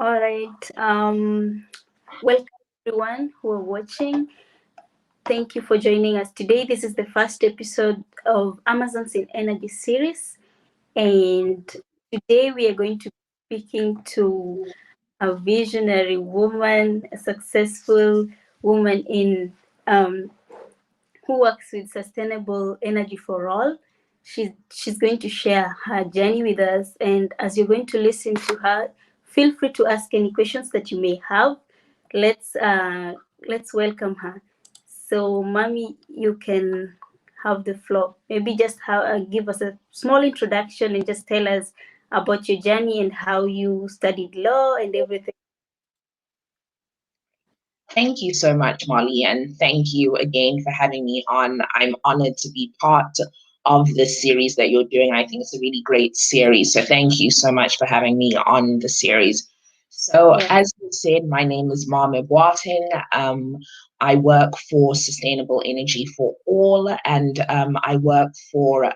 All right. Welcome everyone who are watching. Thank you for joining us today. This is the first episode of Amazons in Energy series, and today we are going to be speaking to a visionary woman, a successful woman in who works with sustainable energy for all. She's going to share her journey with us, and as you're going to listen to her, feel free to ask any questions that you may have. Let's welcome her. So, Mami, you can have the floor. Maybe just give us a small introduction and just tell us about your journey and how you studied law and everything. Thank you so much, Molly, and thank you again for having me on. I'm honored to be part of this series that you're doing. I think it's a really great series. So thank you so much for having me on the series. So Yeah. as you said, my name is Maame Boateng. I work for Sustainable Energy for All, and I work for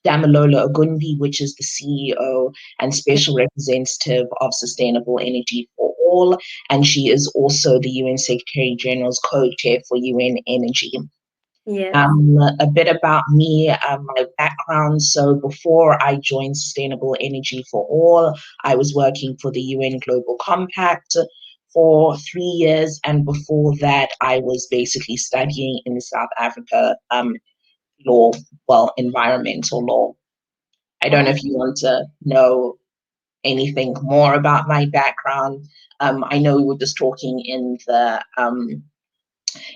Damalola Ogunbi, which is the CEO and Special Representative of Sustainable Energy for All, and she is also the UN Secretary General's co-chair for UN Energy. Yes. A bit about me, my background. So before I joined Sustainable Energy for All, I was working for the UN Global Compact for 3 years, and before that, I was basically studying in South Africa law, well, environmental law. I don't know Oh, if you want to know anything more about my background. I know we were just talking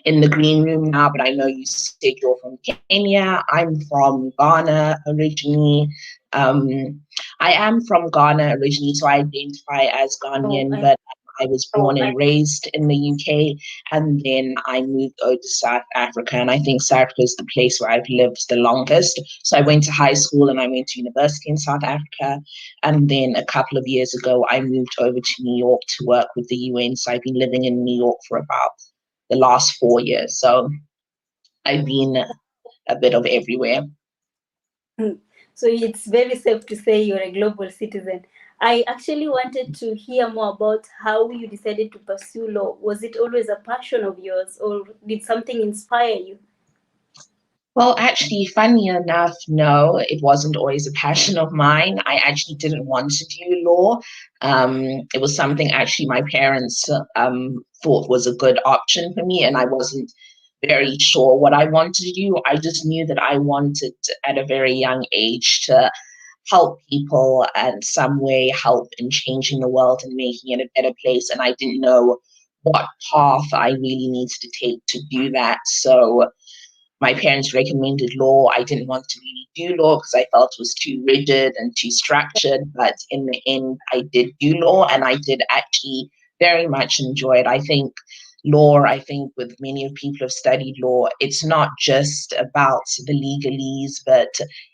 in the green room now, but I know you said you're from Kenya. I'm from Ghana originally. Um, I am from Ghana originally, so I identify as oh, Ghanaian, but I was born and raised in the UK, and then I moved over to South Africa, and I think South Africa is the place where I've lived the longest. So I went to high school and I went to university in South Africa, and then a couple of years ago, I moved over to New York to work with the UN. So I've been living in New York for about the last 4 years. So I've been a bit of everywhere. so it's very safe to say you're a global citizen. I actually wanted to hear more about how you decided to pursue law. Was it always a passion of yours, or did something inspire you? Well, actually, funny enough, no, it wasn't always a passion of mine. I actually didn't want to do law. It was something actually my parents thought was a good option for me, and I wasn't very sure what I wanted to do. I just knew that I wanted at a very young age to help people and some way help in changing the world and making it a better place. And I didn't know what path I really needed to take to do that. So my parents recommended law. I didn't want to really do law because I felt it was too rigid and too structured. But in the end, I did do law, and I did actually very much enjoy it. I think law, I think with many of people who have studied law, it's not just about the legalese, but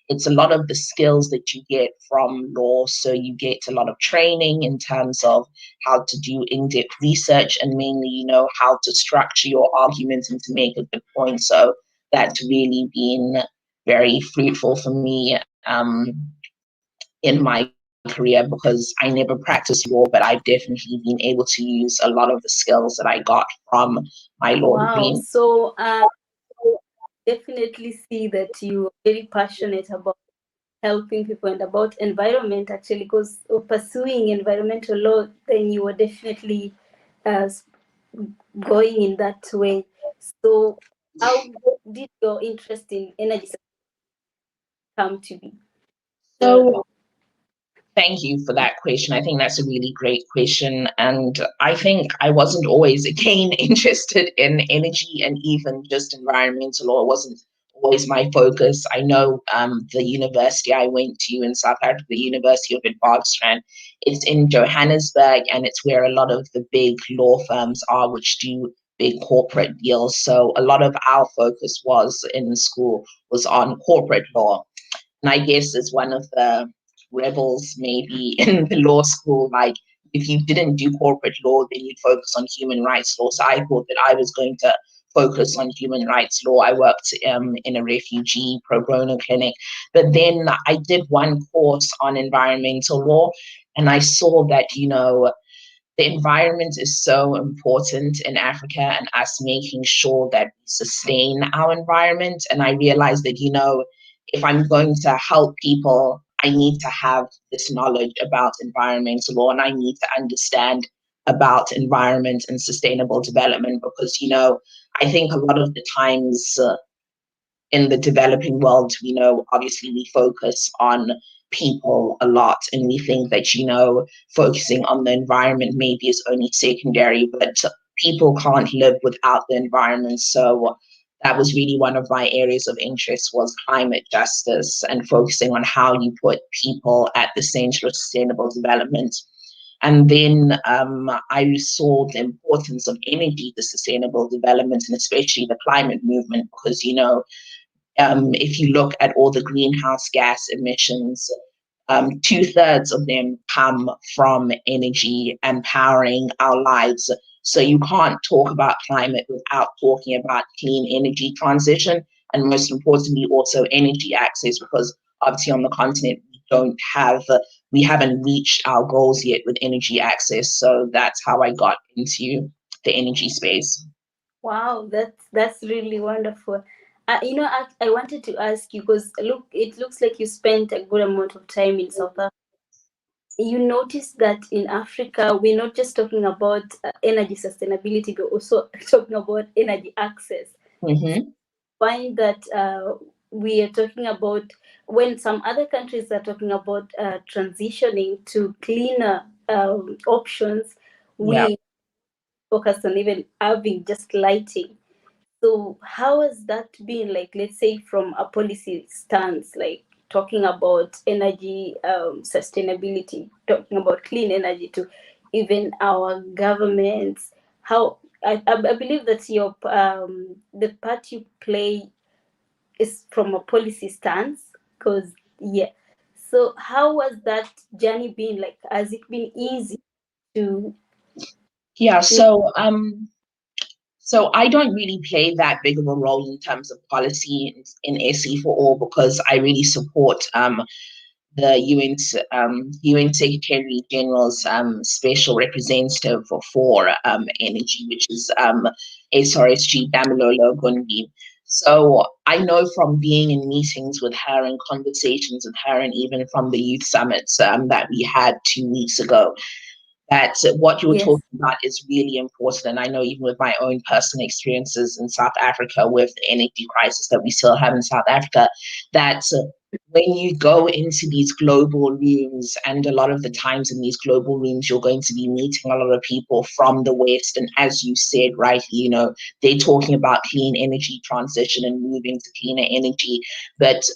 it's a lot of the skills that you get from law. So you get a lot of training in terms of how to do in-depth research, and mainly, how to structure your arguments and to make a good point. So that's really been very fruitful for me in my career, because I never practiced law, but I've definitely been able to use a lot of the skills that I got from my law Wow. degree. So definitely see that you are very passionate about helping people and about environment, actually, because of pursuing environmental law, then you were definitely uh, going in that way. So how did your interest in energy come to be? So So thank you for that question. I think that's a really great question. And I think I wasn't always, again, interested in energy and even just environmental law. It wasn't always my focus. I know the university I went to in South Africa, the University of Witwatersrand, it's in Johannesburg, and it's where a lot of the big law firms are, which do big corporate deals. So a lot of our focus was in the school was on corporate law. And I guess as one of the rebels maybe in the law school, like if you didn't do corporate law, then you'd focus on human rights law. So I thought that I was going to focus on human rights law. I worked in a refugee pro bono clinic, but then I did one course on environmental law. And I saw that, the environment is so important in Africa and us making sure that we sustain our environment. And I realized that, if I'm going to help people, I need to have this knowledge about environmental law and I need to understand about environment and sustainable development because, I think a lot of the times in the developing world, obviously we focus on people a lot and we think that, focusing on the environment maybe is only secondary, but people can't live without the environment. So that was really one of my areas of interest was climate justice and focusing on how you put people at the center of sustainable development. And then I saw the importance of energy to sustainable development and especially the climate movement because, if you look at all the greenhouse gas emissions, 2/3 of them come from energy and powering our lives. So you can't talk about climate without talking about clean energy transition and most importantly also energy access because obviously on the continent we haven't reached our goals yet with energy access. So that's how I got into the energy space. Wow, that's really wonderful. I wanted to ask you because look, it looks like you spent a good amount of time in South Africa. You notice that in Africa, we're not just talking about energy sustainability, but also talking about energy access. Mm-hmm. Find that we are talking about when some other countries are talking about transitioning to cleaner options, Yeah. we focus on even having just lighting. So how has that been like, let's say from a policy stance, like talking about energy sustainability, talking about clean energy to even our governments? How I believe that your the part you play is from a policy stance, because yeah. So how was that journey been like? Has it been easy to? Yeah. So I don't really play that big of a role in terms of policy in SE for all because I really support the UN Secretary General's special representative for energy, which is SRSG Damilolo Gungi. So I know from being in meetings with her and conversations with her, and even from the youth summits that we had 2 weeks ago, that what you're Yes. talking about is really important. And I know even with my own personal experiences in South Africa with the energy crisis that we still have in South Africa, that when you go into these global rooms, and a lot of the times in these global rooms, you're going to be meeting a lot of people from the West. And as you said, right, they're talking about clean energy transition and moving to cleaner energy. But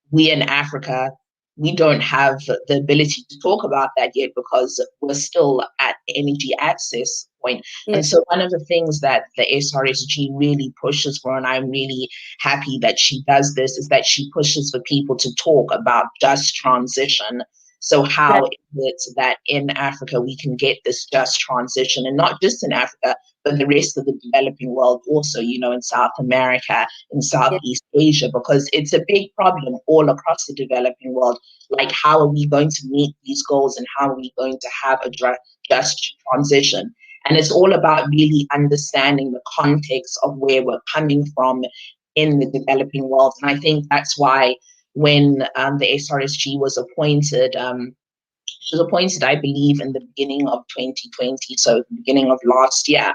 we in Africa, we don't have the ability to talk about that yet because we're still at energy access point. Yes. And so one of the things that the SRSG really pushes for, and I'm really happy that she does this, is that she pushes for people to talk about just transition. So how That, is it that in Africa we can get this just transition, and not just in Africa, but the rest of the developing world also, in South America, in yes. Southeast Asia, because it's a big problem all across the developing world. Like, how are we going to meet these goals and how are we going to have a just transition? And it's all about really understanding the context of where we're coming from in the developing world. And I think that's why when the SRSG was appointed, she was appointed, I believe, in the beginning of 2020, so the beginning of last year.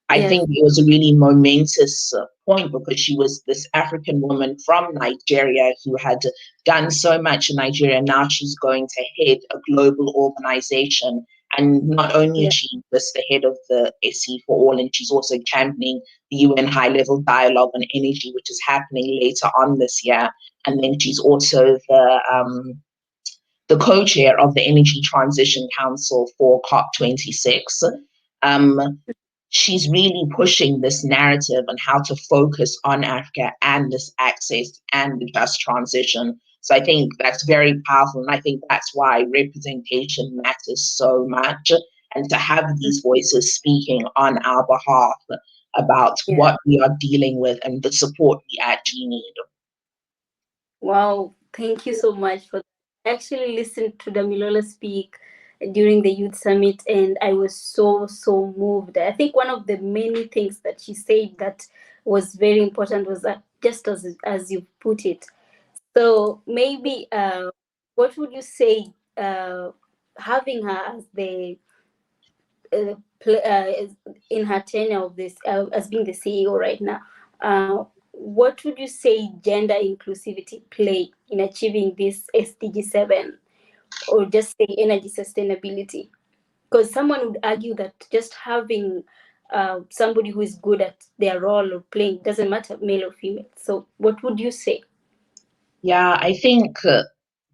I Yes. think it was a really momentous point because she was this African woman from Nigeria who had done so much in Nigeria. Now she's going to head a global organization. And not only is Yes. she just the head of the SE for All, and she's also championing the UN High Level Dialogue on Energy, which is happening later on this year. And then she's also the co-chair of the Energy Transition Council for COP26. Um, she's really pushing this narrative on how to focus on Africa and this access and the just transition. So I think that's very powerful. And I think that's why representation matters so much. And to have these voices speaking on our behalf about Yeah. what we are dealing with and the support we actually need. Wow, thank you so much for that. I actually listened to Damilola speak. during the youth summit, and I was so moved. I think one of the many things that she said that was very important was that, just as you put it. So maybe, what would you say, having her as the in her tenure of this, as being the CEO right now, what would you say gender inclusivity play in achieving this SDG 7, or just say energy sustainability? Because someone would argue that just having somebody who is good at their role or playing, doesn't matter male or female. So what would you say? Yeah, I think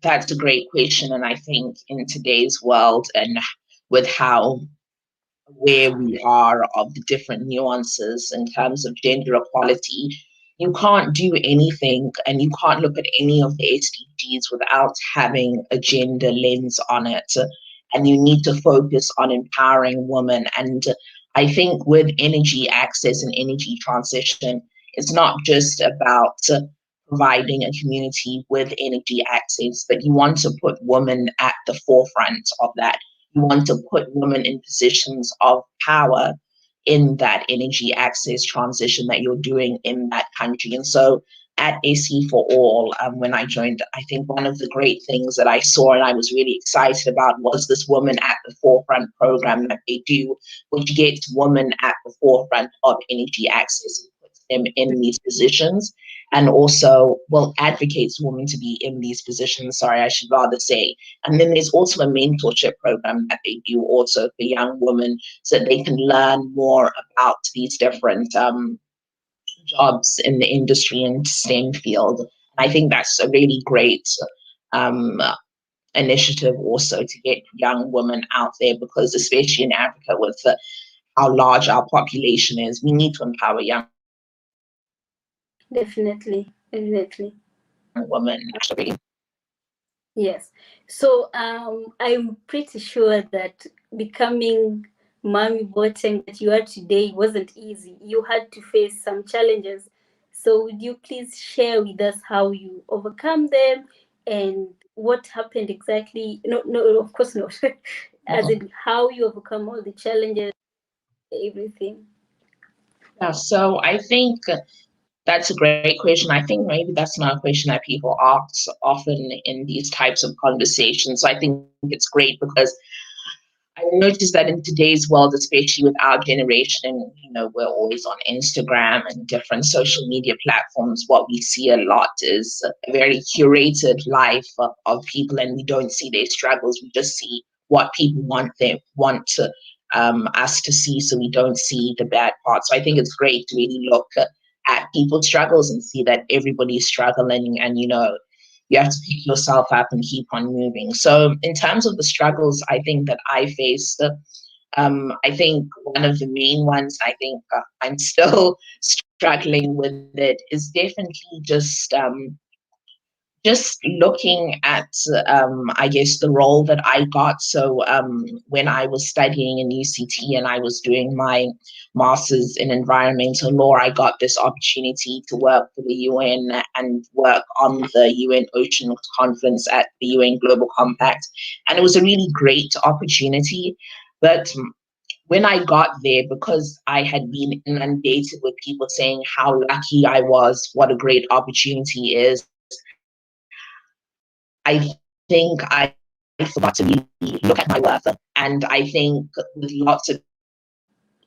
that's a great question. And I think in today's world and with how where we are of the different nuances in terms of gender equality, you can't do anything and you can't look at any of the SDGs without having a gender lens on it. And you need to focus on empowering women. And I think with energy access and energy transition, it's not just about providing a community with energy access, but you want to put women at the forefront of that. You want to put women in positions of power in that energy access transition that you're doing in that country. And so at SE for All, when I joined, I think one of the great things that I saw and I was really excited about was this Women at the Forefront program that they do, which gets women at the forefront of energy access and puts them in these positions, and also, well, advocates women to be in these positions, sorry, I should rather say. And then there's also a mentorship program that they do also for young women so that they can learn more about these different jobs in the industry and STEM field. I think that's a really great um, initiative also to get young women out there, because especially in Africa with how large our population is, we need to empower young women. Definitely, definitely. Actually. Yes. So I'm pretty sure that becoming Maame Boateng that you are today wasn't easy. You had to face some challenges. So would you please share with us how you overcome them and what happened exactly? No, no, of course not. As in how you overcome all the challenges, everything. Yeah, so I think that's a great question. I think maybe that's not a question that people ask often in these types of conversations. So I think it's great because I noticed that in today's world, especially with our generation, we're always on Instagram and different social media platforms. What we see a lot is a very curated life of people, and we don't see their struggles. We just see what people want to, us to see, so we don't see the bad parts. So I think it's great to really look at people's struggles and see that everybody's struggling, and you have to pick yourself up and keep on moving. So in terms of the struggles, I think that I faced, I think one of the main ones, I think I'm still struggling with it, is definitely just looking at, I guess, the role that I got. So when I was studying in UCT and I was doing my master's in environmental law, I got this opportunity to work for the UN and work on the UN Ocean Conference at the UN Global Compact. And it was a really great opportunity. But when I got there, because I had been inundated with people saying how lucky I was, what a great opportunity is, I think I forgot to really look at my worth. And I think with lots of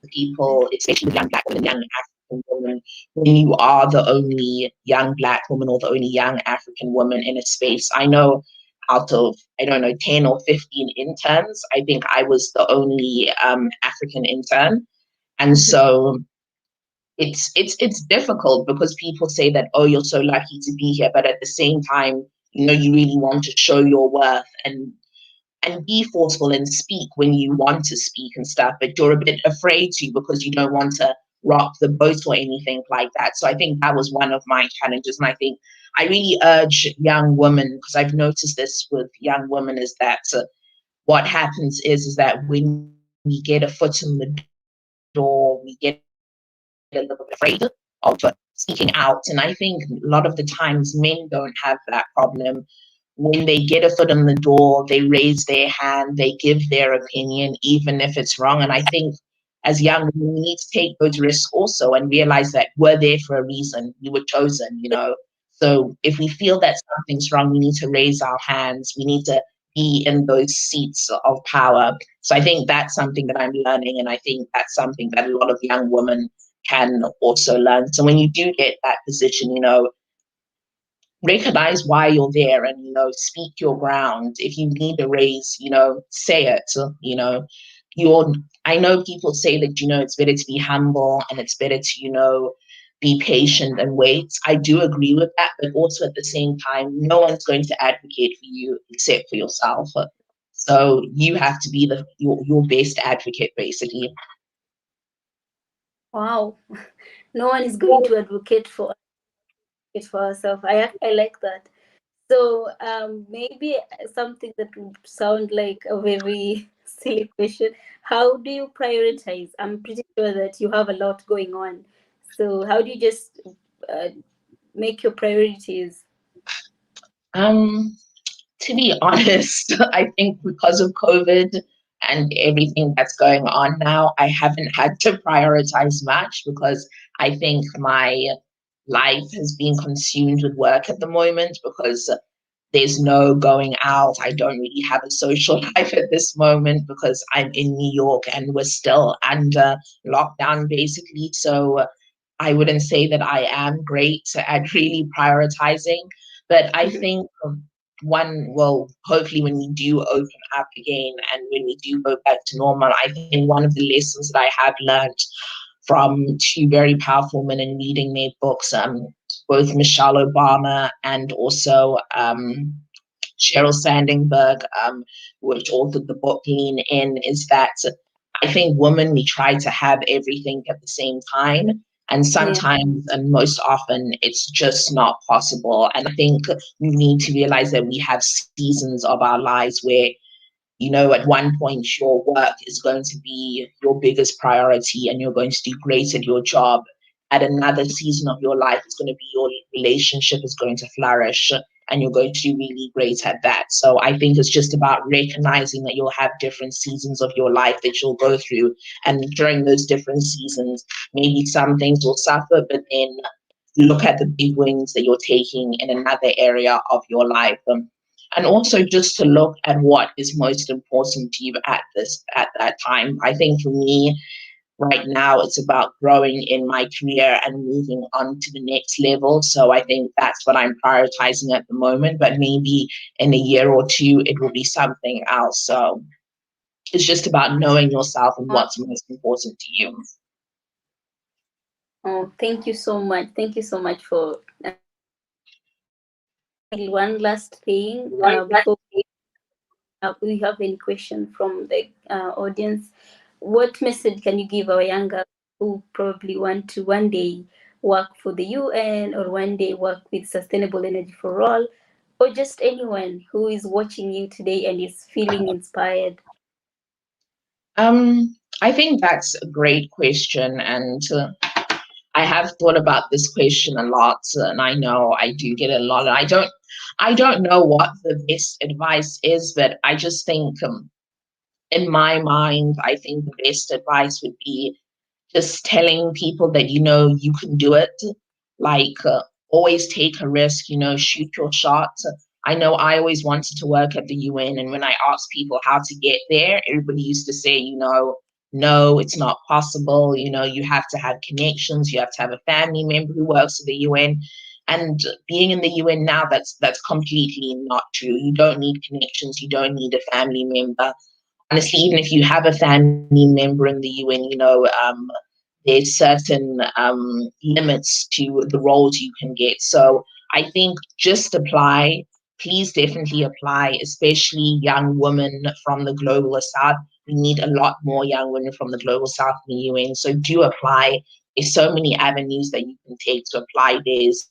people, especially with young Black women and young African women, when you are the only young Black woman or the only young African woman in a space, I know out of, I don't know, 10 or 15 interns, I think I was the only African intern. And so it's difficult because people say that, oh, you're so lucky to be here, but at the same time, you really want to show your worth and be forceful and speak when you want to speak and stuff, but you're a bit afraid to because you don't want to rock the boat or anything like that. So I think that was one of my challenges, and I think I really urge young women, because I've noticed this with young women, is that what happens is that when we get a foot in the door, we get a little bit afraid of speaking out. And I think a lot of the times men don't have that problem, when they get a foot in the door, they raise their hand, they give their opinion, even if it's wrong. And I think as young women, we need to take those risks also and realize that we're there for a reason. We were chosen, you know. So if we feel that something's wrong, we need to raise our hands. We need to be in those seats of power. So I think that's something that I'm learning. And I think that's something that a lot of young women can also learn. So when you do get that position, you know, recognize why you're there and, you know, speak your ground. If you need a raise, you know, say it. You know, you're, I know people say that, you know, it's better to be humble and it's better to, you know, be patient and wait. I do agree with that, but also at the same time, no one's going to advocate for you except for yourself. So you have to be your best advocate, basically. Wow. No one is going to advocate for it for ourselves. I like that. So maybe something that would sound like a very silly question. How do you prioritize? I'm pretty sure that you have a lot going on. So how do you just uh, make your priorities? Um, to be honest, I think because of COVID and everything that's going on now, I haven't had to prioritize much because I think my life has been consumed with work at the moment because there's no going out. I don't really have a social life at this moment because I'm in New York and we're still under lockdown, basically. So I wouldn't say that I am great at really prioritizing, but I think one, well, hopefully when we do open up again and when we do go back to normal, I think one of the lessons that I have learned from two very powerful women in reading their books, both Michelle Obama and also Sheryl Sandberg, which authored the book Lean In, is that I think women, we try to have everything at the same time. And Yeah. sometimes, and most often, it's just not possible. And I think we need to realize that we have seasons of our lives where, you know, at one point your work is going to be your biggest priority and you're going to do great at your job. At another season of your life, it's going to be your relationship is going to flourish and you're going to do really great at that. So I think it's just about recognizing that you'll have different seasons of your life that you'll go through. And during those different seasons, maybe some things will suffer, but then look at the big wins that you're taking in another area of your life. And also just to look at what is most important to you at that time. I think for me right now it's about growing in my career and moving on to the next level. So I think that's what I'm prioritizing at the moment, but maybe in a year or two it will be something else. So it's just about knowing yourself and Oh, what's most important to you. oh, thank you so much. Thank you so much for one last thing before we have any question from the audience. What message can you give our younger who probably want to one day work for the UN or one day work with sustainable energy for all, or just anyone who is watching you today and is feeling inspired? I think that's a great question, and I have thought about this question a lot, and I know I do get a lot. And I don't know what the best advice is, but I just think, in my mind, I think the best advice would be just telling people that, you know, you can do it. Like, always take a risk, you know, shoot your shot. I know I always wanted to work at the UN, and when I asked people how to get there, everybody used to say, you know, no, it's not possible. You know, you have to have connections, you have to have a family member who works at the UN. And being in the UN now, that's completely not true. You don't need connections, you don't need a family member. Honestly, even if you have a family member in the UN, you know, there's certain limits to the roles you can get. So I think just apply. Please definitely apply, especially young women from the global south. We need a lot more young women from the global south in the UN. So do apply. There's so many avenues that you can take to apply. There's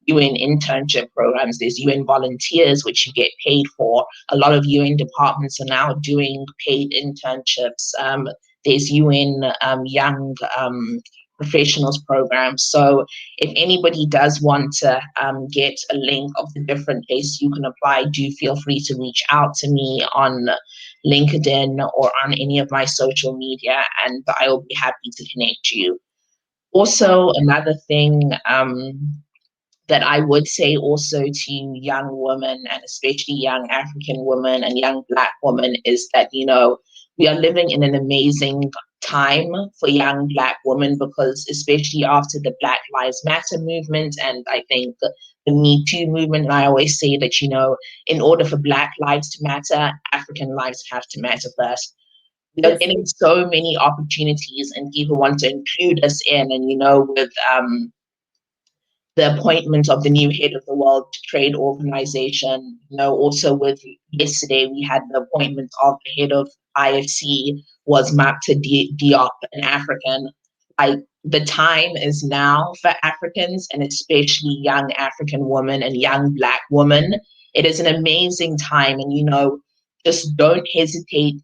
UN internship programs, there's UN volunteers, which you get paid for. A lot of UN departments are now doing paid internships. There's UN young professionals program. So if anybody does want to get a link of the different places you can apply, do feel free to reach out to me on LinkedIn or on any of my social media, and I will be happy to connect you. Also, another thing that I would say also to young women, and especially young African women and young Black women, is that, we are living in an amazing time for young Black women, because especially after the Black Lives Matter movement, and I think the Me Too movement, and I always say that, in order for Black lives to matter, African lives have to matter first. We are Yes. getting so many opportunities, and people want to include us in, and with the appointment of the new head of the World Trade Organization. Also with yesterday, we had the appointment of the head of IFC, was Mapta Diop, an African. The time is now for Africans, and especially young African women and young Black women. It is an amazing time, and just don't hesitate.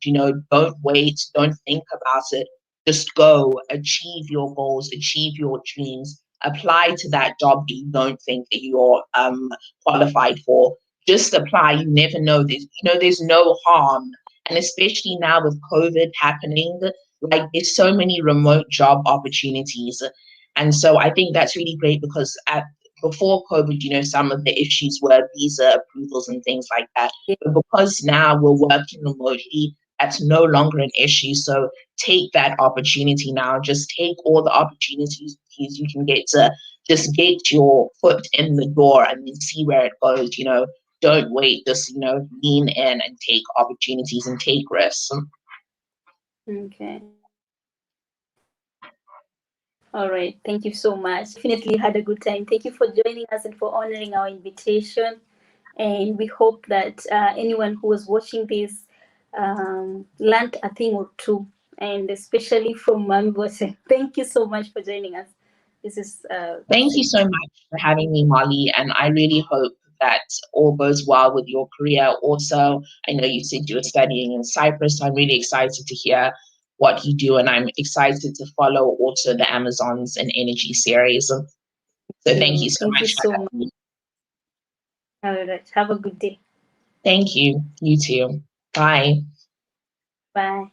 Don't wait, don't think about it. Just go, achieve your goals, achieve your dreams, apply to that job that you don't think that you're qualified for. Just apply. You never know. There's no harm. And especially now with COVID happening, like there's so many remote job opportunities. And so I think that's really great, because before COVID, some of the issues were visa approvals and things like that. But because now we're working remotely, that's no longer an issue. So take that opportunity now. Just take all the opportunities you can get to just get your foot in the door and then see where it goes. Don't wait. Just lean in and take opportunities and take risks. Okay. All right. Thank you so much. Definitely had a good time. Thank you for joining us and for honoring our invitation. And we hope that anyone who was watching this learned a thing or two, and especially from Maame Boateng. Thank you so much for joining us. This is Thank you so much for having me, Molly. And I really hope that all goes well with your career. Also, I know you said you were studying in Cyprus. So I'm really excited to hear what you do. And I'm excited to follow also the Amazons and Energy series. So thank you so thank you much for so much. having me. All right. Have a good day. Thank you. You too. Bye. Bye.